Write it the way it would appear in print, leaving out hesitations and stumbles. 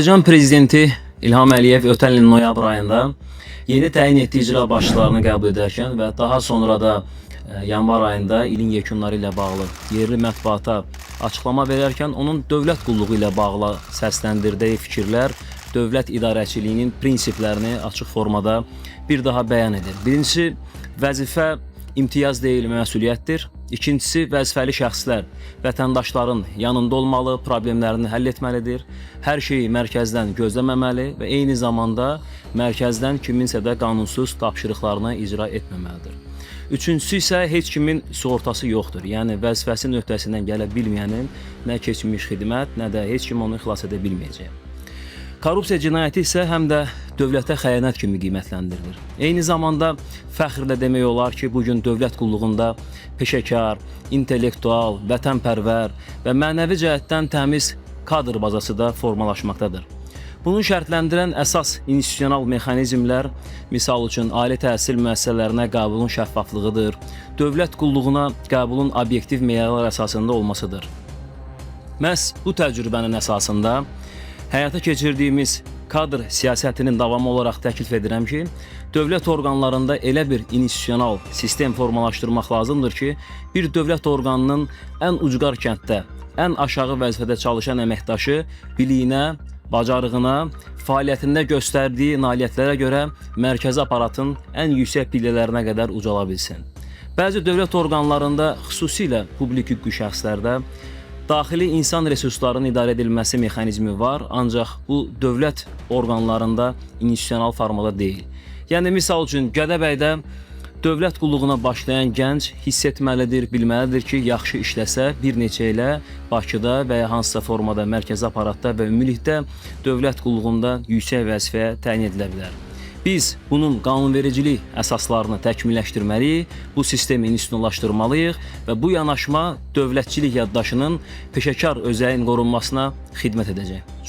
Azərbaycan Prezidenti İlham Əliyev ötən ilin noyabr ayında yeni təyin etdiyi icra başçılarını qəbul edərkən və daha sonra da yanvar ayında ilin yekunları ilə bağlı yerli mətbuata açıqlama verərkən onun dövlət qulluğu ilə bağlı səsləndirdiyi fikirlər dövlət idarəçiliyinin prinsiplərini açıq formada bir daha bəyan edir. Birincisi, vəzifə imtiyaz deyil, məsuliyyətdir. İkincisi, vəzifəli şəxslər vətəndaşların yanında olmalı, problemlərini həll etməlidir. Hər şeyi mərkəzdən gözləməməli və eyni zamanda mərkəzdən kiminsə də qanunsuz tapşırıqlarını icra etməməlidir. Üçüncüsü isə heç kimin sığortası yoxdur. Yəni vəzifəsinin öhdəsindən gələ bilməyənin nə keçmiş xidmət, nə də heç kim onu xilas edə bilməyəcək. Korrupsiya cinayəti isə həm də dövlətə xəyanət kimi qiymətləndirilir. Eyni zamanda fəxrlə demək olar ki, bugün dövlət qulluğunda peşəkar, intellektual, vətənpərvər və mənəvi cəhətdən təmiz kadr bazası da formalaşmaqdadır. Bunu şərtləndirən əsas institusional mexanizmlər, misal üçün ali təhsil müəssisələrinə qəbulun şəffaflığıdır, dövlət qulluğuna qəbulun obyektiv meyarlar əsasında olmasıdır. Məhz bu təcrübənin əsasında həyata keçirdiyimiz kadr siyasətinin davamı olaraq təklif edirəm ki, dövlət orqanlarında elə bir institusional sistem formalaşdırmaq lazımdır ki, bir dövlət orqanının ən ucqar kənddə, ən aşağı vəzifədə çalışan əməkdaşı biliyinə, bacarığına, fəaliyyətində göstərdiyi nailiyyətlərə görə mərkəzi aparatın ən yüksək pillələrinə qədər ucala bilsin. Bəzi dövlət orqanlarında, xüsusilə publik hüquqi şəxslərdə daxili insan resurslarının idarə edilməsi mexanizmi var, ancaq bu dövlət orqanlarında institusional formada deyil. Yəni, misal üçün, Gədəbəydə dövlət qulluğuna başlayan gənc hiss etməlidir, bilməlidir ki, yaxşı işləsə bir neçə ilə Bakıda və ya hansısa formada mərkəzi aparatda və ümumilikdə dövlət qulluğunda yüksək vəzifəyə təyin edilə bilər. Biz bunun qanunvericilik əsaslarını təkmilləşdirməliyik, bu sistemi institusionlaşdırmalıyıq və bu yanaşma dövlətçilik yaddaşının peşəkar özəyin qorunmasına xidmət edəcək.